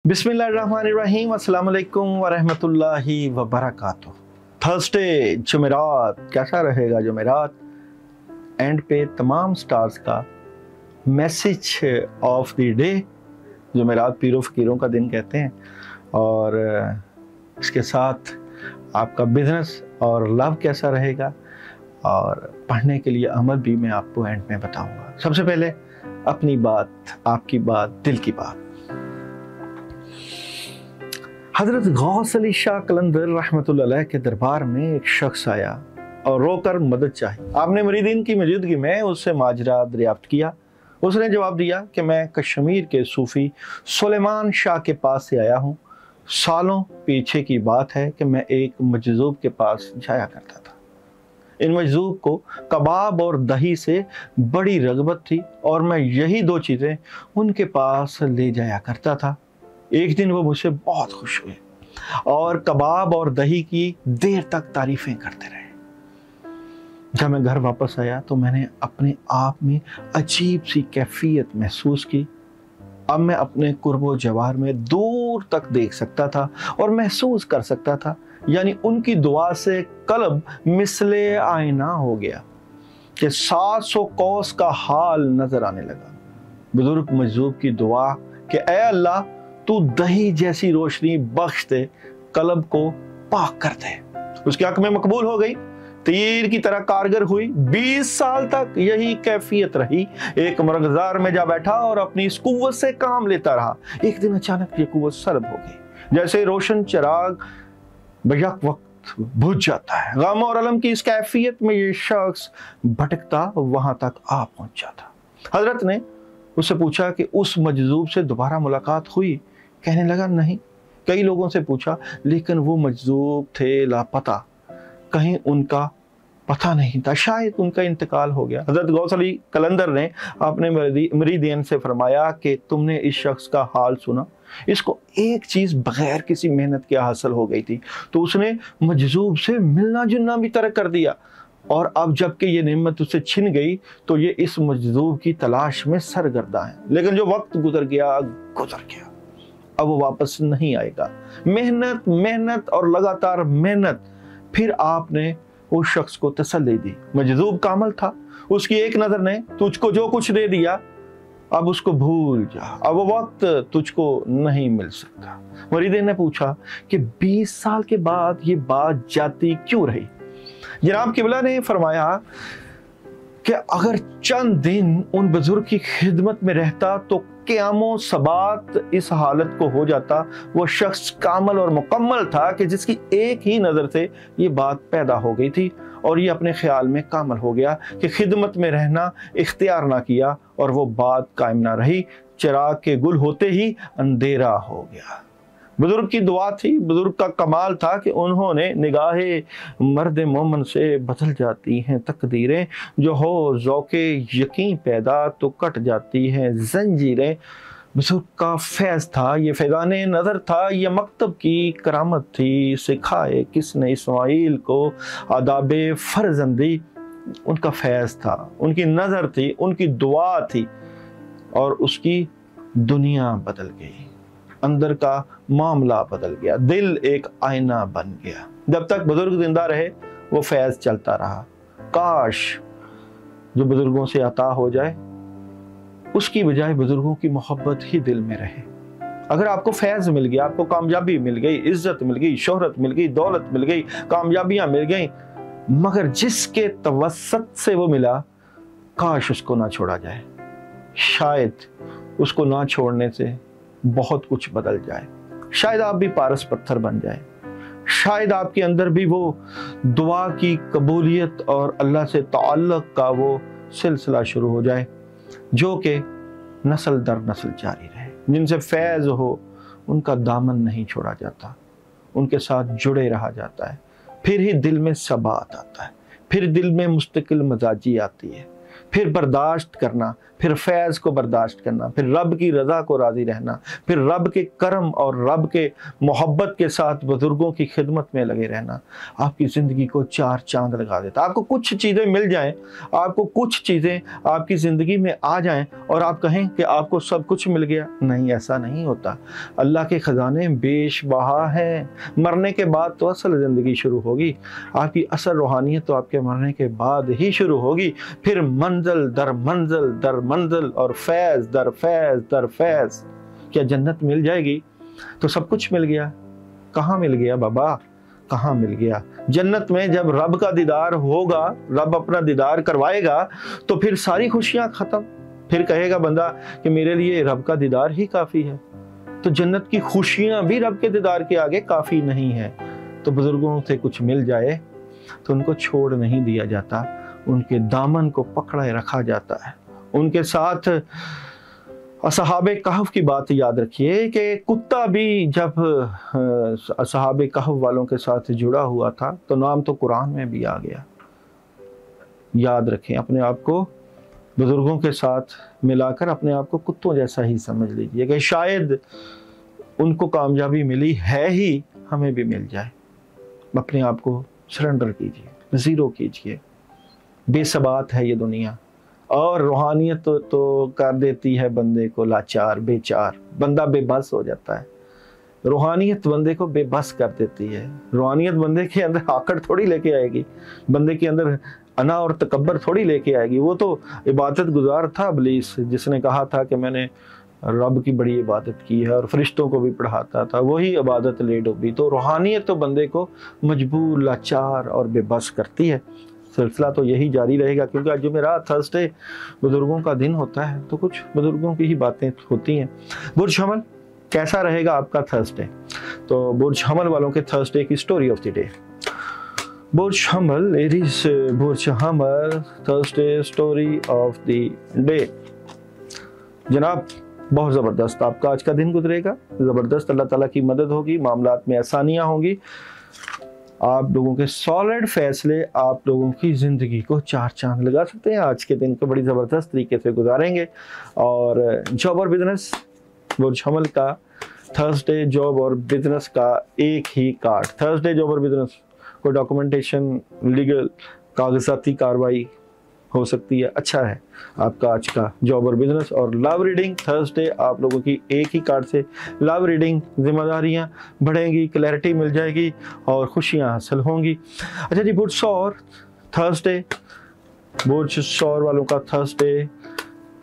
बिस्मिल्लाहिर्रहमानिर्रहीम, अस्सलाम वालेकुम वरहमतुल्लाहि वबरकातुह। थर्सडे जुमेरात कैसा रहेगा? जुमेरात एंड पे तमाम स्टार्स का मैसेज ऑफ द डे। जुमेरात पीरों फ़कीरों का दिन कहते हैं, और इसके साथ आपका बिजनेस और लव कैसा रहेगा, और पढ़ने के लिए अमल भी मैं आपको एंड में बताऊंगा। सबसे पहले अपनी बात, आपकी बात, दिल की बात। हज़रत गौस अली शाह कलंदर रहमतुल्लाह अलैह के दरबार में एक शख्स आया और रोकर मदद चाही। आपने मुरीदीन की मौजूदगी में उससे माजरा दरियाफ्त किया। उसने जवाब दिया कि मैं कश्मीर के सूफ़ी सुलेमान शाह के पास से आया हूँ। सालों पीछे की बात है कि मैं एक मजज़ूब के पास जाया करता था। इन मजज़ूब को कबाब और दही से बड़ी रग़बत थी और मैं यही दो चीज़ें उनके पास ले जाया करता था। एक दिन वो मुझसे बहुत खुश हुए और कबाब और दही की देर तक तारीफ़ें करते रहे। जब मैं घर वापस आया तो मैंने अपने आप में अजीब सी कैफियत महसूस की। अब मैं अपने कुर्बो जवार में दूर तक देख सकता था और महसूस कर सकता था, यानी उनकी दुआ से कल्ब मिसले आईना हो गया कि 700 कोस का हाल नजर आने लगा। बुजुर्ग मजजूब की दुआ कि ऐ अल्लाह तू दही जैसी रोशनी बख्श दे, कल्ब को पाक कर दे, उसके हक में मकबूल हो गई। तीर की तरह कारगर हुई। 20 साल तक यही कैफियत रही। एक मरगजार में जा बैठा और अपनी इस कुव्वत से काम लेता रहा। एक दिन अचानक ये कुव्वत सलब हो गई, जैसे रोशन चिराग बेयक वक्त बुझ जाता है। गम और अलम की इस कैफियत में ये शख्स भटकता वहां तक आ पहुंचा था। हजरत ने उससे पूछा कि उस मजजूब से दोबारा मुलाकात हुई? कहने लगा नहीं। कई लोगों से पूछा, लेकिन वो मजजूब थे लापता, कहीं उनका पता नहीं था, शायद उनका इंतकाल हो गया। हजरत गौस अली कलंदर ने अपने मुरीदीन से फरमाया कि तुमने इस शख्स का हाल सुना, इसको एक चीज़ बगैर किसी मेहनत के हासिल हो गई थी, तो उसने मजजूब से मिलना जुलना भी तर्क कर दिया, और अब जबकि ये नेमत उससे छिन गई तो ये इस मजजूब की तलाश में सरगर्दा है। लेकिन जो वक्त गुजर गया, अब वो वापस नहीं आएगा। मेहनत मेहनत और लगातार मेहनत। फिर आपने उस शख्स को तसल्ली दी। मजजूब कामल था, उसकी एक नजर ने तुझको जो कुछ दे दिया, अब उसको भूल जा, अब वो वक्त तुझको नहीं मिल सकता। मुरीदीन ने पूछा कि 20 साल के बाद ये बात जाती क्यों रही? जनाब किबला ने फरमाया कि अगर चंद दिन उन बुजुर्ग की खिदमत में रहता तो क़यामो सबात इस हालत को हो जाता। वो शख्स कामल और मुकम्मल था कि जिसकी एक ही नज़र से ये बात पैदा हो गई थी, और ये अपने ख्याल में कामल हो गया कि खिदमत में रहना इख्तियार ना किया, और वो बात कायम ना रही। चिराग के गुल होते ही अंधेरा हो गया। बुजुर्ग की दुआ थी, बुजुर्ग का कमाल था कि उन्होंने निगाहे मर्द मोमन से बदल जाती हैं तकदीरें, जो हो ज़ौक़े यकीन पैदा तो कट जाती हैं जंजीरें। बुजुर्ग का फैज़ था, ये फैज़ाने नज़र था, ये मकतब की करामत थी। सिखाए किसने इस्माइल को आदाबे फ़र्जंदी। उनका फैज़ था, उनकी नज़र थी, उनकी दुआ थी, और उसकी दुनिया बदल गई। अंदर का मामला बदल गया, दिल एक आईना बन गया। जब तक बुजुर्ग जिंदा रहे वो फैज़ चलता रहा। काश जो बुजुर्गों से अता हो जाए उसकी बजाय बुजुर्गों की मोहब्बत ही दिल में रहे। अगर आपको फैज़ मिल गया, आपको कामयाबी मिल गई, इज्जत मिल गई, शोहरत मिल गई, दौलत मिल गई, कामयाबियां मिल गई, मगर जिसके तवस्सुत से वो मिला, काश उसको ना छोड़ा जाए। शायद उसको ना छोड़ने से बहुत कुछ बदल जाए। शायद आप भी पारस पत्थर बन जाए। शायद आपके अंदर भी वो दुआ की कबूलियत और अल्लाह से ताल्लुक़ का वो सिलसिला शुरू हो जाए, जो कि नस्ल दर नस्ल जारी रहे। जिनसे फैज़ हो उनका दामन नहीं छोड़ा जाता, उनके साथ जुड़े रहा जाता है। फिर ही दिल में सबात आता है, फिर दिल में मुस्तकिल मजाजी आती है। फिर बर्दाश्त करना, फिर फैज़ को बर्दाश्त करना, फिर रब की रज़ा को राज़ी रहना, फिर रब के करम और रब के मोहब्बत के साथ बुज़ुर्गों की खिदमत में लगे रहना आपकी ज़िंदगी को 4 चांद लगा देता। आपको कुछ चीज़ें मिल जाएं, आपको कुछ चीज़ें आपकी ज़िंदगी में आ जाएं और आप कहें कि आपको सब कुछ मिल गया, नहीं, ऐसा नहीं होता। अल्लाह के ख़जाने बेशबहा हैं। मरने के बाद तो असल ज़िंदगी शुरू होगी, आपकी असल रूहानियत तो आपके मरने के बाद ही शुरू होगी। फिर मंजिल दर मंजिल दर मंजिल और फैज़ दर फैज़ दर फैज़। क्या जन्नत मिल जाएगी तो सब कुछ मिल गया? कहाँ मिल गया बाबा, कहाँ मिल गया? जन्नत में जब रब का दीदार होगा, रब अपना दीदार करवाएगा तो फिर सारी खुशियाँ ख़त्म। फिर कहेगा बंदा कि मेरे लिए रब का दीदार ही काफ़ी है। तो जन्नत की खुशियाँ भी रब के दीदार के आगे काफ़ी नहीं है। तो बुज़ुर्गों से कुछ मिल जाए तो उनको छोड़ नहीं दिया जाता, उनके दामन को पकड़े रखा जाता है। उनके साथ असहाबे कहफ की बात याद रखिए कि कुत्ता भी जब असहाबे कहफ वालों के साथ जुड़ा हुआ था तो नाम तो कुरान में भी आ गया। याद रखें, अपने आप को बुजुर्गों के साथ मिलाकर अपने आप को कुत्तों जैसा ही समझ लीजिए कि शायद उनको कामयाबी मिली है ही, हमें भी मिल जाए। अपने आप को सरेंडर कीजिए, ज़ीरो कीजिए। बेसबात है ये दुनिया और रूहानियत तो कर देती है बंदे को लाचार, बेचार। बंदा बेबस हो जाता है। रूहानियत बंदे को बेबस कर देती है। रूहानियत बंदे के अंदर आकड़ थोड़ी लेके आएगी, बंदे के अंदर अना और तकब्बर थोड़ी लेके आएगी। वो तो इबादत गुजार था इब्लीस, जिसने कहा था कि मैंने रब की बड़ी इबादत की है और फरिश्तों को भी पढ़ाता था, वही इबादत ले डूबी। तो रूहानियत तो बंदे को मजबूर, लाचार और बेबस करती है। सिलसिला तो यही जारी रहेगा, क्योंकि आज जुमेरात, थर्सडे बुजुर्गों का दिन होता है, तो कुछ बुजुर्गों की ही बातें होती हैं। बुर्ज हमल कैसा रहेगा आपका थर्सडे? तो बुर्ज हमल वालों के थर्सडे की स्टोरी ऑफ द डे। बुर्ज हमल, लेडीज, बुर्ज हमल Thursday story of the day. जनाब बहुत ज़बरदस्त आपका आज का दिन गुजरेगा, ज़बरदस्त। अल्लाह ताला की मदद होगी, मामलात में आसानियाँ होंगी, आप लोगों के सॉलिड फैसले आप लोगों की ज़िंदगी को 4 चांद लगा सकते हैं। आज के दिन को बड़ी ज़बरदस्त तरीके से गुजारेंगे। और जॉब और बिजनेस, बुर्ज हमल का थर्सडे जॉब और बिजनेस का एक ही कार्ड। थर्सडे जॉब और बिजनेस को डॉक्यूमेंटेशन, लीगल, कागजाती कार्रवाई हो सकती है। अच्छा है आपका आज का जॉब और बिजनेस। और लव रीडिंग थर्सडे आप लोगों की एक ही कार्ड से लव रीडिंग, जिम्मेदारियां बढ़ेंगी, क्लैरिटी मिल जाएगी और खुशियां हासिल होंगी। अच्छा जी, बुर्ज सौर थर्सडे, बुर्ज सौर वालों का Thursday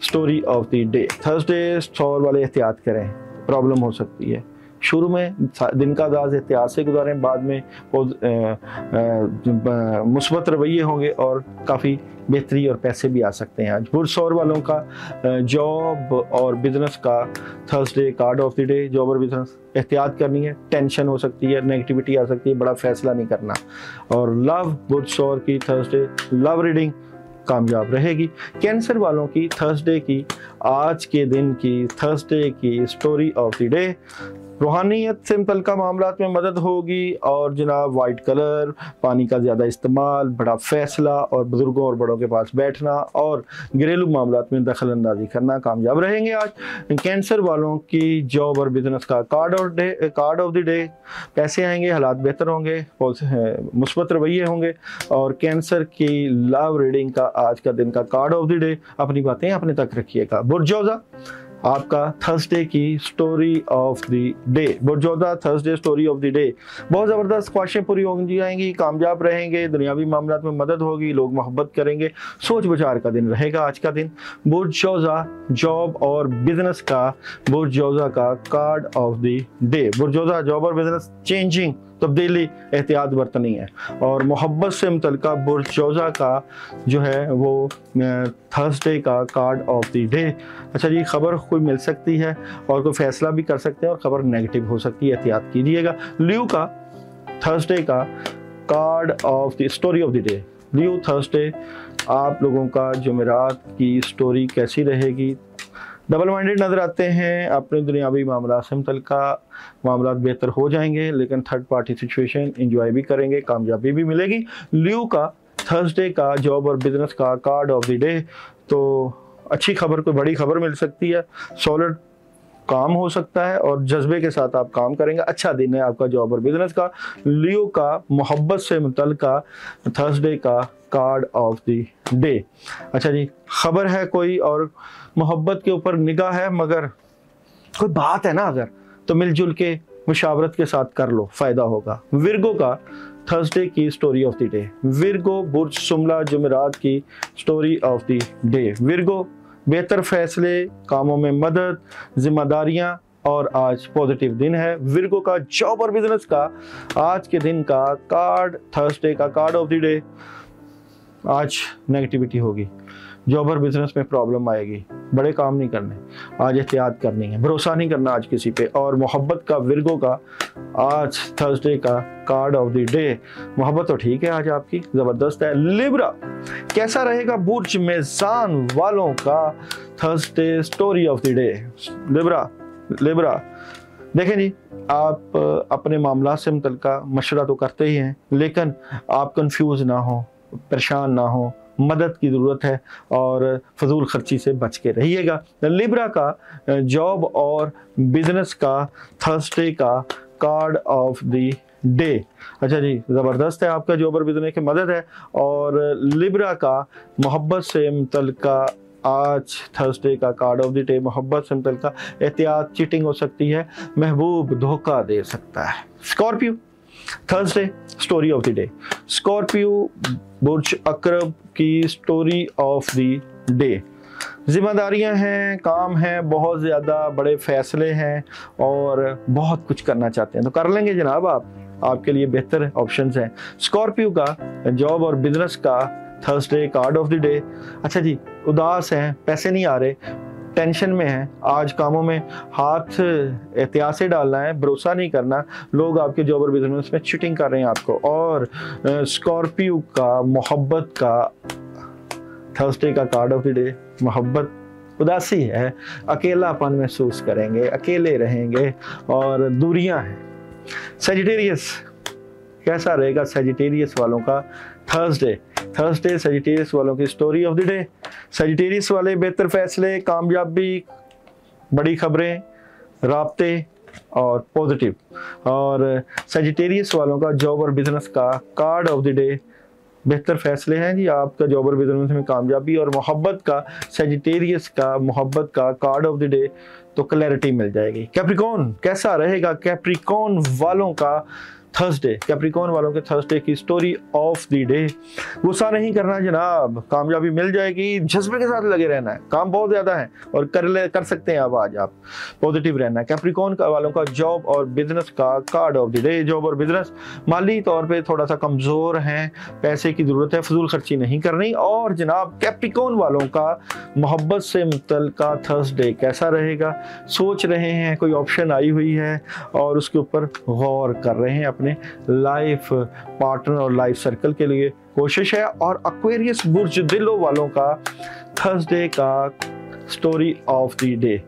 story of the day. Thursday सौर वाले एहतियात करें, प्रॉब्लम हो सकती है। शुरू में दिन का आगाज एहतियात से गुजारें, बाद में मुस्बत रवैये होंगे और काफ़ी बेहतरी और पैसे भी आ सकते हैं। आज बुर्ज सौर वालों का जॉब और बिजनेस का Thursday card of the day. Job और बिजनेस एहतियात करनी है, टेंशन हो सकती है, नेगेटिविटी आ सकती है, बड़ा फैसला नहीं करना। और लव, बुर्ज सौर की थर्सडे लव रीडिंग कामयाब रहेगी। कैंसर वालों की थर्सडे की, आज के दिन की थर्सडे की स्टोरी ऑफ द डे। रूहानियत से मुतल्लिक़ मामलात में मदद होगी और जनाब वाइट कलर, पानी का ज़्यादा इस्तेमाल, बड़ा फैसला और बुज़ुर्गों और बड़ों के पास बैठना और घरेलू मामलात में दखल अंदाजी करना कामयाब रहेंगे। आज कैंसर वालों की जॉब और बिजनेस का कार्ड ऑफ द डे। पैसे आएंगे, हालात बेहतर होंगे, मुस्बत रवैये होंगे। और कैंसर की लव रीडिंग का आज का दिन का कार्ड ऑफ द डे। अपनी बातें अपने तक रखिएगा। बुर्जौजा आपका थर्सडे की स्टोरी ऑफ द डे। बुर्जौदा Thursday story of the day. बहुत ज़बरदस्त ख्वाहिशें पूरी हो जाएंगी, कामयाब रहेंगे, दुनियावी मामलात में मदद होगी, लोग मोहब्बत करेंगे, सोच विचार का दिन रहेगा आज का दिन। बुर्जौजा जॉब और बिजनेस का, बुर्जौजा का कार्ड ऑफ द डे। बुर्जौजा जॉब और बिजनेस चेंजिंग, तब्दीली, एहतियात बरतनी है। और मोहब्बत से मुतल्लिक़ बुर्जौजा का जो है वो थर्सडे का कार्ड ऑफ द डे। अच्छा जी, खबर कोई मिल सकती है और कोई फैसला भी कर सकते हैं और खबर नेगेटिव हो सकती है, एहतियात कीजिएगा। लियो का थर्सडे का card of the story of the day. Leo Thursday आप लोगों का जुमेरात की स्टोरी कैसी रहेगी? डबल माइंडेड नज़र आते हैं, अपने दुनियावी मामला से मुतल्लिक़ मामलात बेहतर हो जाएंगे, लेकिन थर्ड पार्टी सिचुएशन इंजॉय भी करेंगे, कामयाबी भी मिलेगी। लियो का थर्सडे का जॉब और बिजनेस का कार्ड ऑफ द डे। तो अच्छी खबर, कोई बड़ी खबर मिल सकती है, सॉलिड काम हो सकता है और जज्बे के साथ आप काम करेंगे। अच्छा दिन है आपका जॉब और बिजनेस का। लियो का मोहब्बत से मुतल्लिका थर्सडे का कार्ड ऑफ द डे। अच्छा जी, खबर है कोई और मोहब्बत के ऊपर निगाह है, मगर कोई बात है ना अगर, तो मिलजुल के मुशावरत के साथ कर लो, फायदा होगा। विर्गो का थर्सडे की story of the day. Virgo बुर्ज जुमला जुमेरात की story of the day. Virgo बेहतर फैसले, कामों में मदद, जिम्मेदारियां और आज पॉजिटिव दिन है। विर्गो का जॉब और बिजनेस का आज के दिन का कार्ड, थर्सडे का कार्ड ऑफ द डे, आज नेगेटिविटी होगी, जॉब और बिजनेस में प्रॉब्लम आएगी, बड़े काम नहीं करने, आज एहतियात करनी है, भरोसा नहीं करना आज किसी पे। और मोहब्बत का विर्गो का आज थर्सडे का कार्ड ऑफ द डे। मोहब्बत तो ठीक है आज आपकी, जबरदस्त है। लिब्रा, कैसा रहेगा बुर्ज मेज़ान वालों का Thursday story of the day. Libra देखें जी, आप अपने मामला से मुतल्लिका मशवरा तो करते ही हैं, लेकिन आप कंफ्यूज ना हो, परेशान ना हो, मदद की ज़रूरत है और फजूल खर्ची से बच के रहिएगा। लिब्रा का जॉब और बिजनेस का थर्सडे का कार्ड ऑफ द डे। अच्छा जी, ज़बरदस्त है आपका जॉब और बिजनेस की मदद है। और लिब्रा का मोहब्बत से मुतल्लिका आज थर्सडे का कार्ड ऑफ द डे। मोहब्बत से मुतल्लिका एहतियात, चीटिंग हो सकती है, महबूब धोखा दे सकता है। Scorpio Thursday story of the day. Scorpio बुर्ज अकरब की स्टोरी ऑफ द डे। जिम्मेदारियां हैं, काम है, बहुत ज़्यादा बड़े फैसले हैं और बहुत कुछ करना चाहते हैं तो कर लेंगे जनाब आप, आपके लिए बेहतर ऑप्शंस हैं। स्कॉर्पियो का जॉब और बिजनेस का Thursday card of the day. अच्छा जी, उदास हैं, पैसे नहीं आ रहे, टेंशन में है, आज कामों में हाथ एहतियात से डालना है, भरोसा नहीं करना, लोग आपके जॉब और बिजनेस में चीटिंग कर रहे हैं आपको। और स्कॉर्पियो का मोहब्बत का थर्सडे का कार्ड ऑफ द डे। मोहब्बत उदासी है, अकेलापन महसूस करेंगे, अकेले रहेंगे और दूरियां हैं। सजिटेरियस, कैसा रहेगा सजिटेरियस वालों का थर्सडे सजिटेरियस वालों की story of the day. Sagittarius वाले बेहतर फैसले, कामयाबी, बड़ी खबरें, राब्ते और पॉजिटिव। और सजिटेरियस वालों का जॉब और बिजनेस का कार्ड ऑफ द डे, बेहतर फैसले हैं जी आपका जॉब और बिजनेस में कामयाबी। और मोहब्बत का सजिटेरियस का मोहब्बत का कार्ड ऑफ द डे, तो क्लैरिटी मिल जाएगी। कैप्रिकॉर्न, कैसा रहेगा कैप्रिकॉर्न वालों का थर्सडे। कैप्रिकॉर्न वालों के थर्सडे की स्टोरी ऑफ द डे। गुस्सा नहीं करना जनाब, कामयाबी मिल जाएगी, जज्बे के साथ लगे रहना है, काम बहुत ज़्यादा है और कर सकते हैं अब आज आप, पॉजिटिव रहना है। कैप्रिकॉर्न वालों का जॉब और बिजनेस का card of the day. Job और बिजनेस माली तौर पे थोड़ा सा कमज़ोर हैं, पैसे की ज़रूरत है, फजूल खर्ची नहीं करनी। और जनाब कैप्रिकॉर्न वालों का मोहब्बत से मुतल्लिका थर्सडे कैसा रहेगा, सोच रहे हैं, कोई ऑप्शन आई हुई है और उसके ऊपर गौर कर रहे हैं, अपने लाइफ पार्टनर और लाइफ सर्कल के लिए कोशिश है। और एक्वेरियस बुर्ज दिलों वालों का थर्सडे का स्टोरी ऑफ द डे।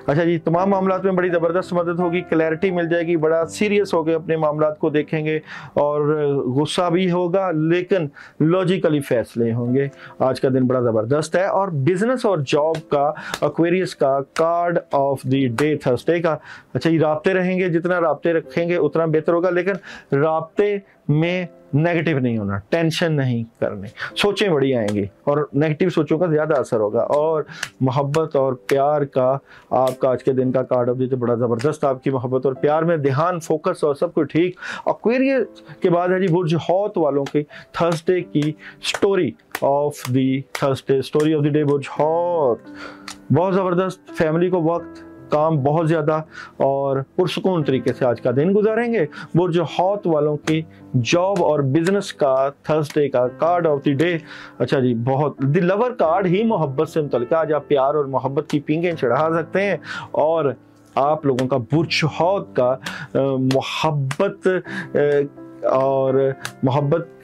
अच्छा जी, तमाम मामलात में बड़ी ज़बरदस्त मदद होगी, क्लैरिटी मिल जाएगी, बड़ा सीरियस होकर अपने मामलात को देखेंगे और गुस्सा भी होगा लेकिन लॉजिकली फैसले होंगे। आज का दिन बड़ा ज़बरदस्त है। और बिजनेस और जॉब का एक्वेरियस का card of the day Thursday का। अच्छा ये राब्ते रहेंगे, जितना राब्ते रखेंगे उतना बेहतर होगा, लेकिन राब्ते में नेगेटिव नहीं होना, टेंशन नहीं करनी, सोचें बड़ी आएंगी और नेगेटिव सोचों का ज़्यादा असर होगा। और मोहब्बत और प्यार का आपका आज के दिन का कार्ड ऑफ द डे बड़ा ज़बरदस्त, आपकी मोहब्बत और प्यार में ध्यान, फोकस और सब कुछ ठीक। एक्वेरियस के बाद है जी बुर्ज हौत वालों की थर्सडे की story of the Thursday story of the day. बुर्ज हौत बहुत ज़बरदस्त, फैमिली को वक्त, काम बहुत ज़्यादा और पुरसुकून तरीके से आज का दिन गुजारेंगे। बुर्ज हौत वालों की जॉब और बिजनेस का थर्सडे का कार्ड ऑफ द डे। अच्छा जी, बहुत द लवर कार्ड ही मोहब्बत से मुतल्लिका, आज आप प्यार और मोहब्बत की पींगें चढ़ा सकते हैं। और आप लोगों का बुर्ज हौत का मोहब्बत और मोहब्बत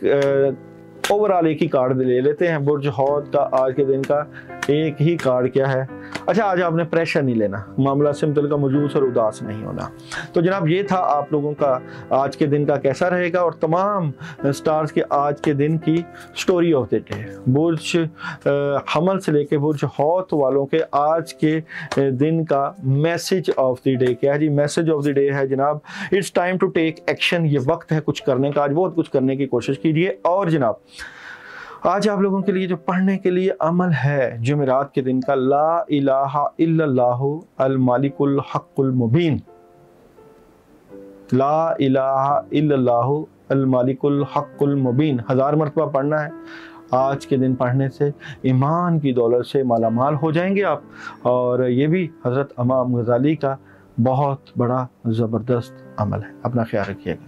ओवरऑल एक ही कार्ड ले लेते हैं। बुर्ज हौद का आज के दिन का एक ही कार्ड क्या है? अच्छा, आज आपने प्रेशर नहीं लेना, मामला सिंपल का मजूस और उदास नहीं होना। तो जनाब ये था आप लोगों का आज के दिन का कैसा रहेगा और तमाम स्टार्स के आज के दिन की स्टोरी ऑफ द डे। बुर्ज हमल से लेके बुर्ज हौद वालों के आज के दिन का मैसेज ऑफ द डे क्या है जी? मैसेज ऑफ द डे है जनाब, it's time to take action. ये वक्त है कुछ करने का, आज बहुत कुछ करने की कोशिश कीजिए। और जनाब आज आप लोगों के लिए जो पढ़ने के लिए अमल है जुमेरात के दिन का, ला इलाहा इल्लल्लाहु अल मालिकुल हक्कुल मुबीन। ला इलाहा इल्लल्लाहु अल मालिकुल हक्कुल मुबीन 1000 मरतबा पढ़ना है। आज के दिन पढ़ने से ईमान की दौलत से मालामाल हो जाएंगे आप। और ये भी हज़रत इमाम गज़ाली का बहुत बड़ा ज़बरदस्त अमल है। अपना ख्याल रखिएगा।